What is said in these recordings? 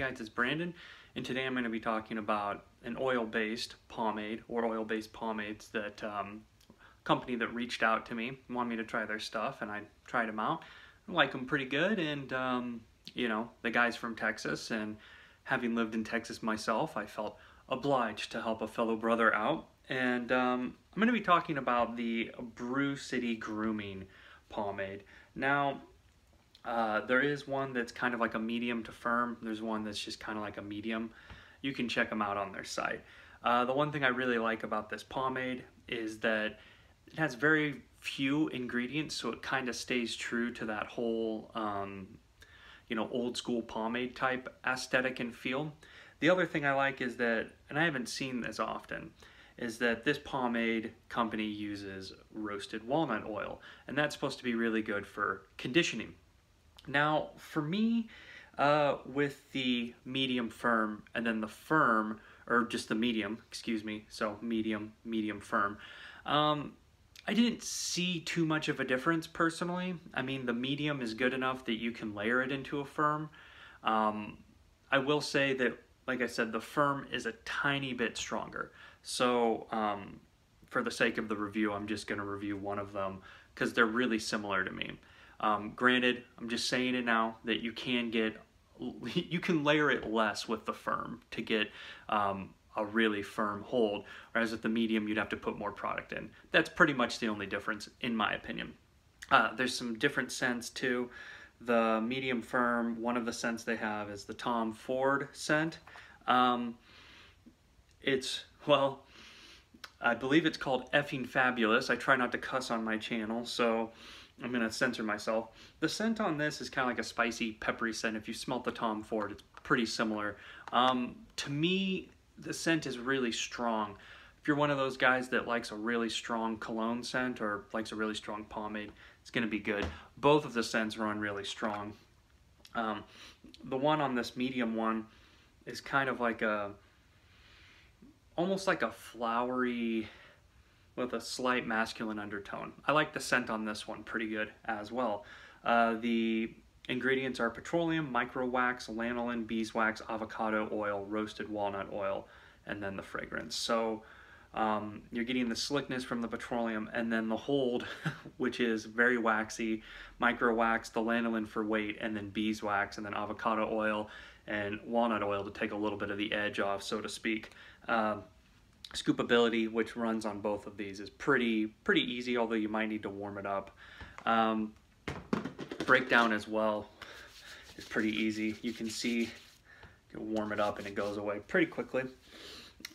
guys, it's Brandon, and today I'm going to be talking about an oil-based pomade or oil-based pomades that company that reached out to me, wanted me to try their stuff, and I tried them out. I like them pretty good, and you know, the guy's from Texas, and having lived in Texas myself, I felt obliged to help a fellow brother out. And I'm going to be talking about the Brew City Grooming pomade. Now, there is one that's kind of like a medium to firm. There's one that's just kind of like a medium. You can check them out on their site. The one thing I really like about this pomade is that it has very few ingredients, so it kind of stays true to that whole you know, old school pomade type aesthetic and feel. The other thing I like is that, and I haven't seen this often, is that this pomade company uses roasted walnut oil, and that's supposed to be really good for conditioning. Now, for me, with the medium firm and then the firm, or just the medium, excuse me, so medium, medium firm, I didn't see too much of a difference personally. I mean, the medium is good enough that you can layer it into a firm. I will say that, like I said, the firm is a tiny bit stronger. So for the sake of the review, I'm just going to review one of them because they're really similar to me. Granted, I'm just saying it now that you can layer it less with the firm to get a really firm hold, whereas with the medium you'd have to put more product in. That's pretty much the only difference in my opinion. There's some different scents too. The medium firm, one of the scents they have is the Tom Ford scent. It's, well, I believe it's called Effing Fabulous. I try not to cuss on my channel, so I'm going to censor myself. The scent on this is kind of like a spicy, peppery scent. If you smelt the Tom Ford, it's pretty similar. To me, the scent is really strong. If you're one of those guys that likes a really strong cologne scent or likes a really strong pomade, it's going to be good. Both of the scents run really strong. The one on this medium one is kind of like almost like a flowery with a slight masculine undertone. I like the scent on this one pretty good as well. The ingredients are petroleum, micro wax, lanolin, beeswax, avocado oil, roasted walnut oil, and then the fragrance. So you're getting the slickness from the petroleum, and then the hold, which is very waxy, micro wax, the lanolin for weight, and then beeswax, and then avocado oil and walnut oil to take a little bit of the edge off, so to speak. Scoopability, which runs on both of these, is pretty easy, although you might need to warm it up. Breakdown as well is pretty easy. You can see, you can warm it up and it goes away pretty quickly.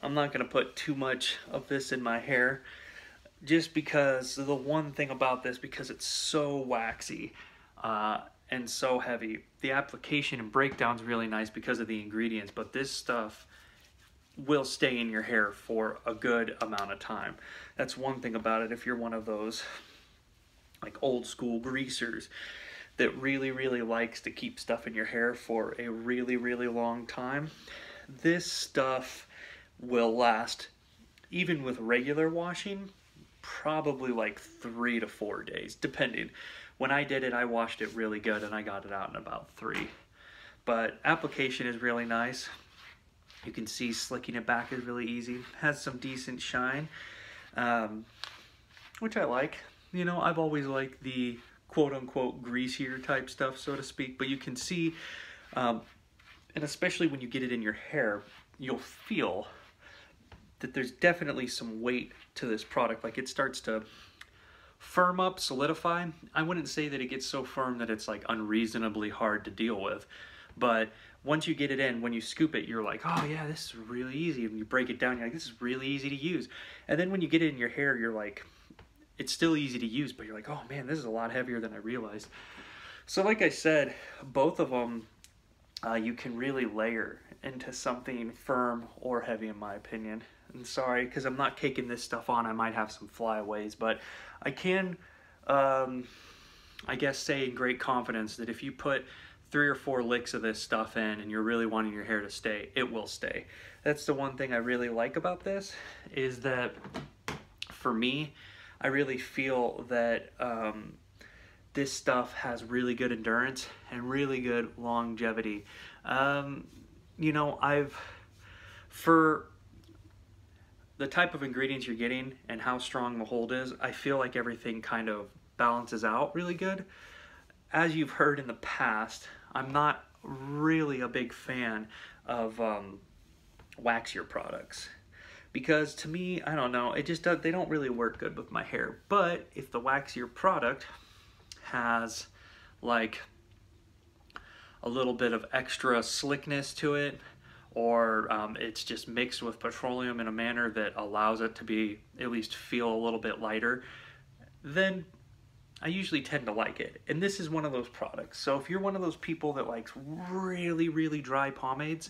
I'm not going to put too much of this in my hair, just because the one thing about this, because it's so waxy and so heavy, the application and breakdown is really nice because of the ingredients, but this stuff will stay in your hair for a good amount of time. That's one thing about it. If you're one of those like old school greasers that really likes to keep stuff in your hair for a really long time, this stuff will last, even with regular washing, probably like 3 to 4 days, depending. When I did it, I washed it really good and I got it out in about 3. But application is really nice. You can see slicking it back is really easy. Has some decent shine, which I like. You know, I've always liked the quote-unquote greasier type stuff, so to speak. But you can see, and especially when you get it in your hair, you'll feel that there's definitely some weight to this product. Like, it starts to firm up, solidify. I wouldn't say that it gets so firm that it's like unreasonably hard to deal with. But once you get it in, when you scoop it, you're like, oh yeah, this is really easy. And you break it down, you're like, this is really easy to use. And then when you get it in your hair, you're like, it's still easy to use, but you're like, oh man, this is a lot heavier than I realized. So like I said, both of them you can really layer into something firm or heavy, in my opinion. And sorry, because I'm not caking this stuff on, I might have some flyaways, but I can, I guess, say in great confidence that if you put 3 or 4 licks of this stuff in and you're really wanting your hair to stay, it will stay. That's the one thing I really like about this, is that for me, I really feel that this stuff has really good endurance and really good longevity. you know, for the type of ingredients you're getting and how strong the hold is, I feel like everything kind of balances out really good. As you've heard in the past, I'm not really a big fan of waxier products, because to me, I don't know, they don't really work good with my hair. But if the waxier product has like a little bit of extra slickness to it, or it's just mixed with petroleum in a manner that allows it to be at least feel a little bit lighter, then I usually tend to like it. And this is one of those products. So if you're one of those people that likes really, really dry pomades,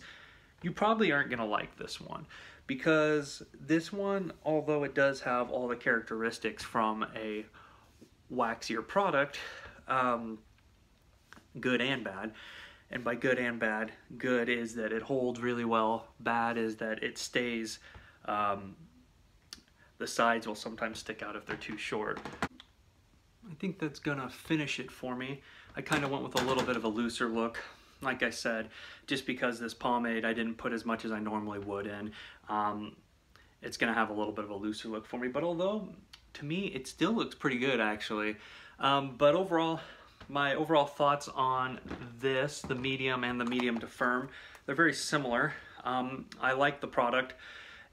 you probably aren't gonna like this one, because this one, although it does have all the characteristics from a waxier product, good and bad. And by good and bad, good is that it holds really well. Bad is that it stays, the sides will sometimes stick out if they're too short. I think that's gonna finish it for me. I kind of went with a little bit of a looser look. Like I said, just because this pomade I didn't put as much as I normally would in, it's gonna have a little bit of a looser look for me. But although, to me, it still looks pretty good actually. But overall, my overall thoughts on this, the medium and the medium to firm, they're very similar. I like the product.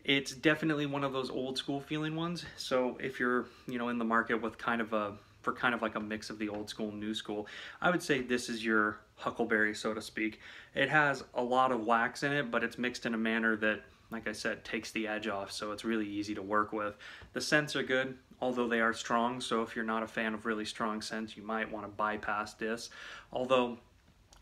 It's definitely one of those old school feeling ones. So if you're, you know, in the market with kind of like a mix of the old school and new school, I would say this is your Huckleberry, so to speak. It has a lot of wax in it, but it's mixed in a manner that, like I said, takes the edge off, so it's really easy to work with. The scents are good, although they are strong, so if you're not a fan of really strong scents, you might want to bypass this, although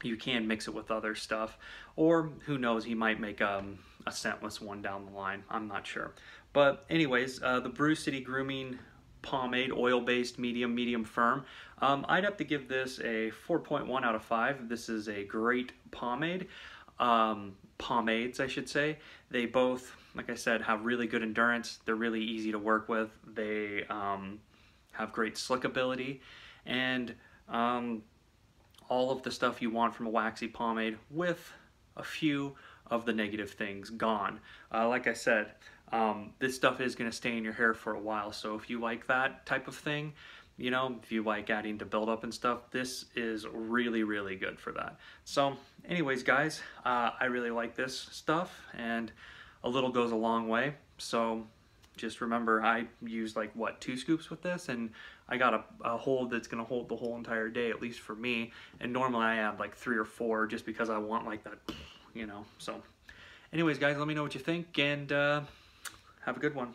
you can mix it with other stuff, or who knows, he might make a scentless one down the line. I'm not sure. But anyways, the Brew City Grooming Pomade, oil-based, medium firm. I'd have to give this a 4.1 out of 5. This is a great pomade. Pomades, I should say. They both, like I said, have really good endurance. They're really easy to work with. They have great slickability, and all of the stuff you want from a waxy pomade, with a few of the negative things gone. Like I said, this stuff is going to stay in your hair for a while, so if you like that type of thing, you know, if you like adding to buildup and stuff, this is really, really good for that. So anyways, guys, I really like this stuff, and a little goes a long way. So just remember, I used like, what, 2 scoops with this, and I got a hold that's going to hold the whole entire day, at least for me. And normally I add like 3 or 4 just because I want like that, you know. So anyways, guys, let me know what you think, and have a good one.